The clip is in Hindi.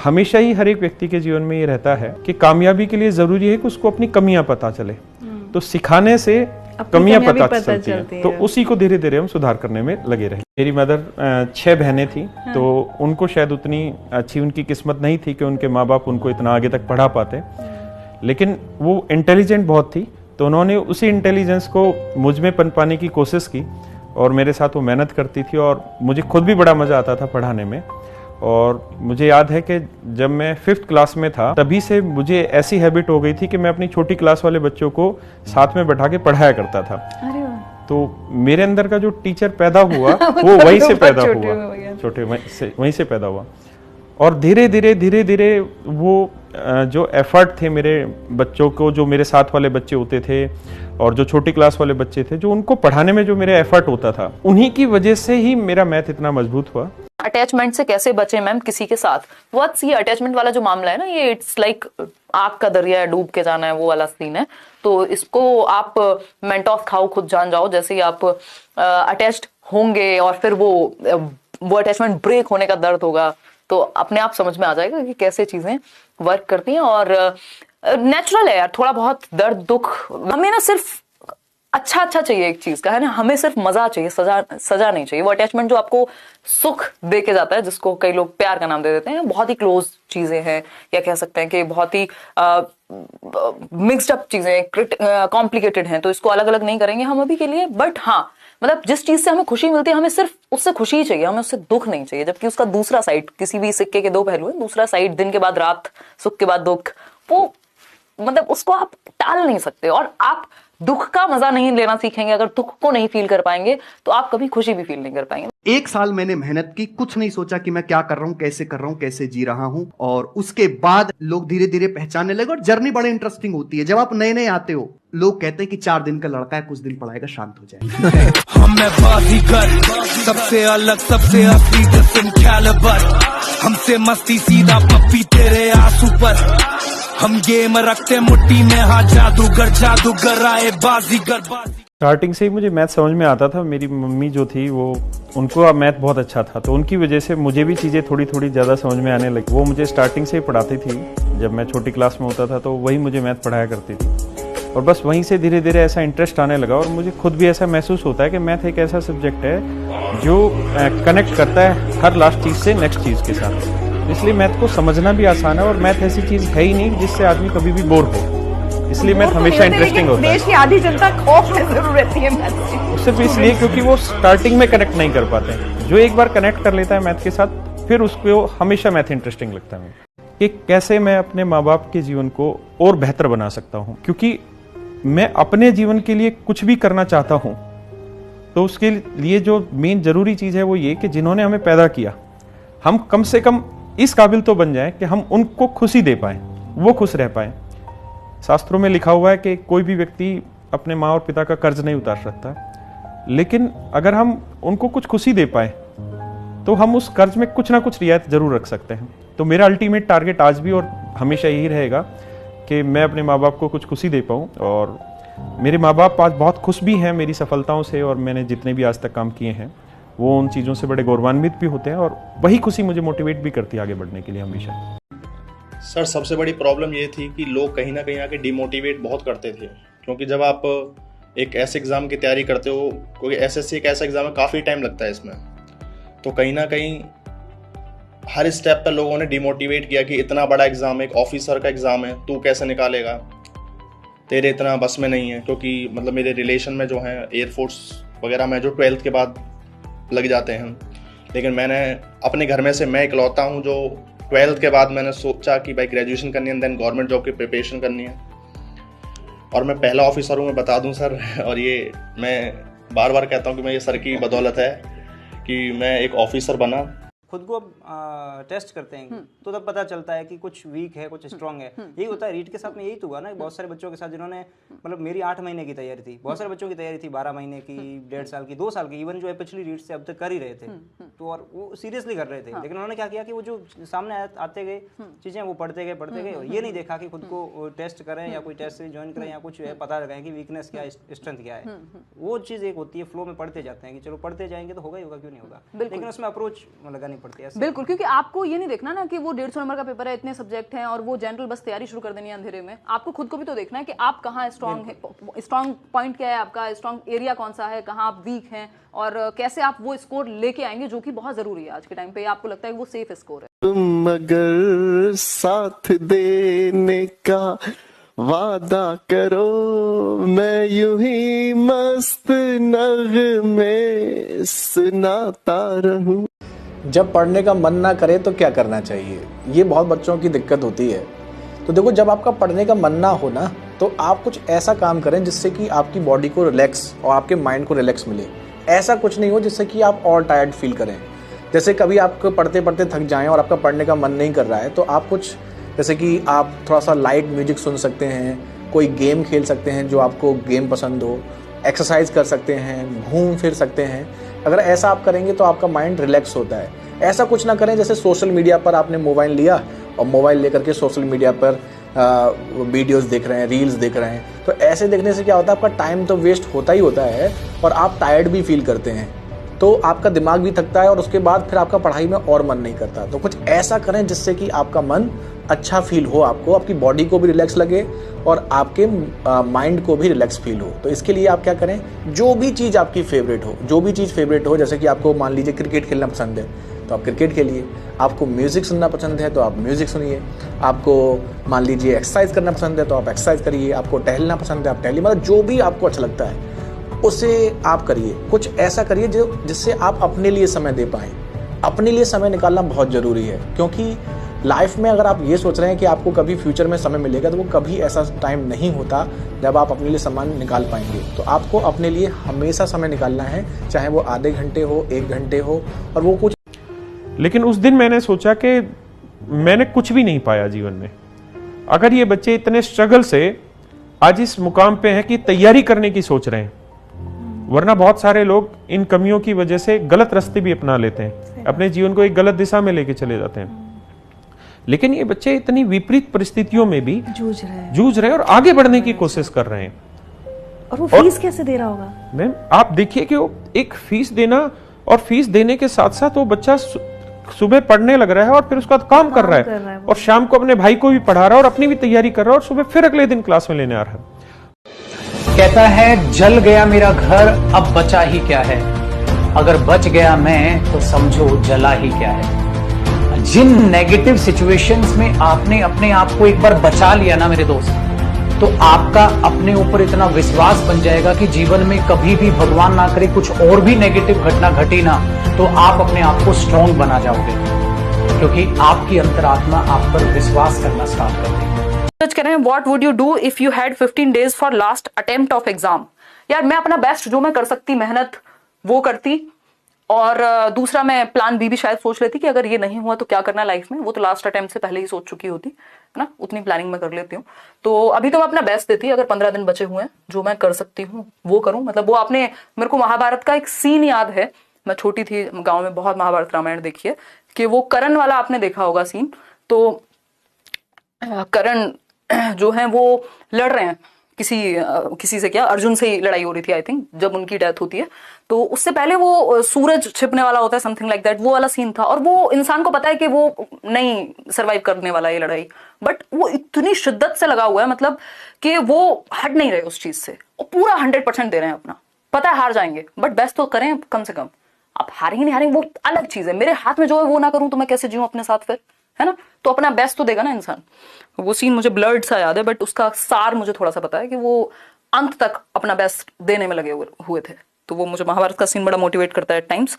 हमेशा ही हर एक व्यक्ति के जीवन में ये रहता है कि कामयाबी के लिए जरूरी है कि उसको अपनी कमियां पता चले। तो सिखाने से कमियां पता चलती हैं, तो उसी को धीरे धीरे हम सुधार करने में लगे रहे। मेरी मदर 6 बहनें थी, तो उनको शायद उतनी अच्छी उनकी किस्मत नहीं थी कि उनके माँ बाप उनको इतना आगे तक पढ़ा पाते, लेकिन वो इंटेलिजेंट बहुत थी, तो उन्होंने उसी इंटेलिजेंस को मुझ में पनपाने की कोशिश की और मेरे साथ वो मेहनत करती थी और मुझे खुद भी बड़ा मजा आता था पढ़ाने में। और मुझे याद है कि जब मैं 5th क्लास में था तभी से मुझे ऐसी हैबिट हो गई थी कि मैं अपनी छोटी क्लास वाले बच्चों को साथ में बैठा के पढ़ाया करता था। तो मेरे अंदर का जो टीचर पैदा हुआ वो वहीं से पैदा हुआ, छोटे वहीं से पैदा हुआ। और धीरे धीरे वो जो एफर्ट थे मेरे बच्चों को, जो मेरे साथ वाले बच्चे होते थे और जो छोटी क्लास वाले बच्चे थे, जो उनको पढ़ाने में जो मेरा एफर्ट होता था, उन्हीं की वजह से ही मेरा मैथ इतना मजबूत हुआ। अटैचमेंट से कैसे बचे मैम किसी के साथ? व्हाट्स ये अटैचमेंट वाला जो मामला है ना, ये इट्स लाइक आग का दरिया है, डूब के जाना है, वो वाला सीन है। तो इसको आप मेंटोस खाओ खुद जान जाओ, जैसे ही आप अटैच्ड होंगे और फिर वो अटैचमेंट ब्रेक होने का दर्द होगा, तो अपने आप समझ में आ जाएगा कि कैसे चीजें वर्क करती हैं। और नेचुरल है यार, थोड़ा बहुत दर्द दुख, हमें ना सिर्फ अच्छा चाहिए एक चीज का, है ना, हमें सिर्फ मजा चाहिए, सजा नहीं चाहिए। वो अटैचमेंट जो आपको सुख दे के जाता है, जिसको कई लोग प्यार का नाम दे देते हैं, बहुत ही क्लोज चीजें हैं, या कह सकते हैं कि बहुत ही मिक्स्ड अप चीजें, कॉम्प्लिकेटेड हैं, तो इसको अलग अलग नहीं करेंगे हम अभी के लिए। बट हाँ, मतलब जिस चीज से हमें खुशी मिलती है, हमें सिर्फ उससे खुशी ही चाहिए, हमें उससे दुख नहीं चाहिए। जबकि उसका दूसरा साइड, किसी भी सिक्के के 2 पहलू है, दूसरा साइड दिन के बाद रात, सुख के बाद दुख, वो मतलब उसको आप टाल नहीं सकते। और आप दुख का मजा नहीं लेना सीखेंगे, अगर दुख को नहीं फील कर पाएंगे, तो आप कभी खुशी भी फील नहीं कर पाएंगे। 1 साल मैंने मेहनत की, कुछ नहीं सोचा कि मैं क्या कर रहा हूं, कैसे कर रहा हूं, कैसे जी रहा हूं। और उसके बाद लोग धीरे धीरे पहचानने लगे और जर्नी बड़ी इंटरेस्टिंग होती है। जब आप नए नए आते हो, लोग कहते हैं कि 4 दिन का लड़का है, कुछ दिन पढ़ाएगा शांत हो जाएगा। हमें बाजीगर सबसे अलग, सबसे असली कैलिबर, हमसे मस्ती सीधा पप्पी तेरे आंसू पर, हम गेम रखते मुट्ठी में, हाँ जादूगर आए बाजीगर। स्टार्टिंग से ही मुझे मैथ समझ में आता था। मेरी मम्मी जो थी वो, उनको मैथ बहुत अच्छा था, तो उनकी वजह से मुझे भी चीज़ें थोड़ी ज़्यादा समझ में आने लगी। वो मुझे स्टार्टिंग से ही पढ़ाती थी, जब मैं छोटी क्लास में होता था तो वही मुझे मैथ पढ़ाया करती थी। और बस वहीं से धीरे धीरे ऐसा इंटरेस्ट आने लगा और मुझे खुद भी ऐसा महसूस होता है कि मैथ एक ऐसा सब्जेक्ट है जो कनेक्ट करता है हर लास्ट चीज़ से नेक्स्ट चीज़ के साथ। इसलिए मैथ को समझना भी आसान है और मैथ ऐसी चीज़ है ही नहीं जिससे आदमी कभी भी बोर हो। इसलिए मैथ हमेशा इंटरेस्टिंग होता है। देश की आधी जनता खौफ में जरूर रहती है मैथ से। सिर्फ इसलिए क्योंकि वो स्टार्टिंग में कनेक्ट नहीं कर पाते हैं। जो एक बार कनेक्ट कर लेता है मैथ के साथ, फिर उसको हमेशा मैथ इंटरेस्टिंग लगता है कि कैसे मैं अपने माँ बाप के जीवन को और बेहतर बना सकता हूँ। क्योंकि मैं अपने जीवन के लिए कुछ भी करना चाहता हूँ, तो उसके लिए जो मेन जरूरी चीज़ है वो ये कि जिन्होंने हमें पैदा किया, हम कम से कम इस काबिल तो बन जाएं कि हम उनको खुशी दे पाएं, वो खुश रह पाएं। शास्त्रों में लिखा हुआ है कि कोई भी व्यक्ति अपने माँ और पिता का कर्ज नहीं उतार सकता, लेकिन अगर हम उनको कुछ खुशी दे पाए तो हम उस कर्ज में कुछ ना कुछ रियायत जरूर रख सकते हैं। तो मेरा अल्टीमेट टारगेट आज भी और हमेशा यही रहेगा कि मैं अपने माँ बाप को कुछ खुशी दे पाऊँ। और मेरे माँ बाप आज बहुत खुश भी हैं मेरी सफलताओं से, और मैंने जितने भी आज तक काम किए हैं वो उन चीज़ों से बड़े गौरवान्वित भी होते हैं, और वही खुशी मुझे मोटिवेट भी करती है आगे बढ़ने के लिए हमेशा। सर, सबसे बड़ी प्रॉब्लम ये थी कि लोग कहीं ना कहीं आके डिमोटिवेट बहुत करते थे, क्योंकि जब आप एक ऐसे एग्ज़ाम की तैयारी करते हो, क्योंकि एसएससी एक ऐसा एग्ज़ाम है, काफ़ी टाइम लगता है इसमें, तो कहीं ना कहीं हर स्टेप पर लोगों ने डिमोटिवेट किया कि इतना बड़ा एग्ज़ाम है, एक ऑफिसर का एग्ज़ाम है, तू कैसे निकालेगा, तेरे इतना बस में नहीं है। क्योंकि मतलब मेरे रिलेशन में जो हैं एयरफोर्स वगैरह में जो 12th के बाद लग जाते हैं, लेकिन मैंने अपने घर में से मैं इकलौता हूँ जो 12th के बाद मैंने सोचा कि भाई ग्रेजुएशन करनी है, देन गवर्नमेंट जॉब की प्रिपरेशन करनी है। और मैं पहला ऑफिसर हूँ, मैं बता दूँ सर, और ये मैं बार बार कहता हूँ कि मैं ये सर की बदौलत है कि मैं एक ऑफिसर बना। खुद को टेस्ट करते हैं तो तब पता चलता है कि कुछ वीक है, कुछ स्ट्रांग है। यही होता है रीट के साथ में, यही तो हुआ ना, बहुत सारे बच्चों के साथ जिन्होंने, मतलब मेरी 8 महीने की तैयारी थी, बहुत सारे बच्चों की तैयारी थी 12 महीने की, 1.5 साल की, 2 साल की, इवन जो है पिछली रीट से अब तक कर ही रहे थे, तो और वो सीरियसली कर रहे थे। लेकिन उन्होंने क्या किया कि वो जो सामने आते गए चीज़ें वो पढ़ते गए और ये नहीं देखा कि खुद को टेस्ट करें या कोई टेस्ट से ज्वाइन करें या कुछ पता लगाएं कि वीकनेस क्या है, स्ट्रेंथ क्या है। वो चीज़ एक होती है, फ्लो में पढ़ते जाते हैं कि चलो पढ़ते जाएंगे तो होगा ही होगा, क्यों नहीं होगा, लेकिन उसमें अप्रोच लगानी पड़ती है। बिल्कुल, क्योंकि आपको ये नहीं देखना ना कि वो 150 नंबर का पेपर है, इतने सब्जेक्ट हैं और वो जनरल बस तैयारी शुरू कर देनी है अंधेरे में। आपको खुद को भी तो देखना है कि आप कहाँ स्ट्रांग है, स्ट्रांग पॉइंट क्या है आपका, स्ट्रांग एरिया कौन सा है, कहाँ आप वीक हैं और कैसे आप वो स्कोर लेके आएंगे, जो कि बहुत जरूरी है आज के टाइम पे। आपको लगता है कि वो सेफ स्कोर है। तुम अगर साथ देने का वादा करो, मैं यूं ही मस्त नग़मे सुनाता रहूं। जब पढ़ने का मन ना करे तो क्या करना चाहिए, ये बहुत बच्चों की दिक्कत होती है। तो देखो, जब आपका पढ़ने का मन ना हो ना, तो आप कुछ ऐसा काम करें जिससे कि आपकी बॉडी को रिलैक्स और आपके माइंड को रिलैक्स मिले। ऐसा कुछ नहीं हो जिससे कि आप और टायर्ड फील करें। जैसे कभी आपको पढ़ते पढ़ते थक जाएं और आपका पढ़ने का मन नहीं कर रहा है, तो आप कुछ, जैसे कि आप थोड़ा सा लाइट म्यूजिक सुन सकते हैं, कोई गेम खेल सकते हैं जो आपको गेम पसंद हो, एक्सरसाइज कर सकते हैं, घूम फिर सकते हैं। अगर ऐसा आप करेंगे तो आपका माइंड रिलैक्स होता है। ऐसा कुछ ना करें जैसे सोशल मीडिया पर आपने मोबाइल लिया और मोबाइल लेकर के सोशल मीडिया पर वीडियोस देख रहे हैं, रील्स देख रहे हैं। तो ऐसे देखने से क्या होता है, आपका टाइम तो वेस्ट होता ही होता है और आप टायर्ड भी फील करते हैं, तो आपका दिमाग भी थकता है और उसके बाद फिर आपका पढ़ाई में और मन नहीं करता। तो कुछ ऐसा करें जिससे कि आपका मन अच्छा फील हो, आपको आपकी बॉडी को भी रिलैक्स लगे और आपके माइंड को भी रिलैक्स फील हो। तो इसके लिए आप क्या करें, जो भी चीज़ आपकी फेवरेट हो, जो भी चीज़ फेवरेट हो, जैसे कि आपको मान लीजिए क्रिकेट खेलना पसंद है तो आप क्रिकेट खेलिए, आपको म्यूज़िक सुनना पसंद है तो आप म्यूज़िक सुनिए, आपको मान लीजिए एक्सरसाइज करना पसंद है तो आप एक्सरसाइज करिए, आपको टहलना पसंद है आप टहलिए, मतलब जो भी आपको अच्छा लगता है उसे आप करिए। कुछ ऐसा करिए जो जिससे आप अपने लिए समय दे पाएँ। अपने लिए समय निकालना बहुत ज़रूरी है, क्योंकि लाइफ में अगर आप ये सोच रहे हैं कि आपको कभी फ्यूचर में समय मिलेगा, तो वो कभी ऐसा टाइम नहीं होता जब आप अपने लिए समय निकाल पाएंगे। तो आपको अपने लिए हमेशा समय निकालना है, चाहे वो आधे घंटे हो, 1 घंटे हो, और वो कुछ। लेकिन उस दिन मैंने सोचा कि मैंने कुछ भी नहीं पाया जीवन में। अगर ये बच्चे इतने स्ट्रगल से आज इस मुकाम पे हैं कि तैयारी करने की सोच रहे हैं, वरना बहुत सारे लोग इन कमियों की वजह से गलत रास्ते भी अपना लेते हैं, अपने जीवन को एक गलत दिशा में लेके चले जाते हैं। लेकिन ये बच्चे इतनी विपरीत परिस्थितियों में भी जूझ रहे हैं और आगे बढ़ने की कोशिश कर रहे हैं। और वो फीस कैसे दे रहा होगा मैम? आप देखिए कि वो एक फीस देना, और फीस देने के साथ साथ वो बच्चा सुबह पढ़ने लग रहा है और फिर उसके बाद काम कर रहा है और शाम को अपने भाई को भी पढ़ा रहा है और अपनी भी तैयारी कर रहा है और सुबह फिर अगले दिन क्लास में लेने आ रहा है। कहता है जल गया मेरा घर, अब बचा ही क्या है, अगर बच गया मैं तो समझो जला ही क्या है। जिन नेगेटिव सिचुएशंस में आपने अपने आप को एक बार बचा लिया ना मेरे दोस्त, तो आपका अपने ऊपर इतना विश्वास बन जाएगा कि जीवन में कभी भी भगवान ना करे कुछ और भी नेगेटिव घटना घटी ना, तो आप अपने आप को स्ट्रॉन्ग बना जाओगे, क्योंकि आपकी अंतरात्मा आप पर विश्वास करना स्टार्ट कर देगी। सच कह रहे हैं, what would you do if you had 15 days for last attempt of exam. यार मैं अपना बेस्ट जो मैं कर सकती मेहनत वो करती, और दूसरा मैं प्लान बी भी शायद सोच लेती कि अगर ये नहीं हुआ तो क्या करना लाइफ में, वो तो लास्ट अटेम्प्ट से पहले ही सोच चुकी होती है ना, उतनी प्लानिंग मैं कर लेती हूँ। तो अभी तो मैं अपना बेस्ट देती, अगर 15 दिन बचे हुए हैं जो मैं कर सकती हूँ वो करूँ। मतलब वो आपने, मेरे को महाभारत का एक सीन याद है, मैं छोटी थी, गाँव में बहुत महाभारत रामायण देखी है, कि वो करण वाला आपने देखा होगा सीन। तो करण जो है वो लड़ रहे हैं किसी से, क्या अर्जुन से ही लड़ाई हो रही थी आई थिंक, जब उनकी डेथ होती है। तो उससे पहले वो सूरज छिपने वाला होता है, समथिंग लाइक दैट, वो वाला सीन था। और वो इंसान को पता है कि वो नहीं सरवाइव करने वाला ये लड़ाई, बट वो इतनी शिद्दत से लगा हुआ है, मतलब कि वो हट नहीं रहे उस चीज से, वो पूरा 100% दे रहे हैं अपना। पता है हार जाएंगे बट बेस्ट तो करें कम से कम। आप हारेंगे नहीं हारेंगे वो अलग चीज है, मेरे हाथ में जो है वो ना करूं तो मैं कैसे जीऊं अपने साथ फिर, है ना। तो अपना बेस्ट तो देगा ना इंसान। वो सीन मुझे ब्लर्ड सा याद है, बट उसका सार मुझे थोड़ा सा पता है कि वो अंत तक अपना बेस्ट देने में लगे हुए थे। तो वो मुझे महाभारत का सीन बड़ा मोटिवेट करता है एट टाइम्स।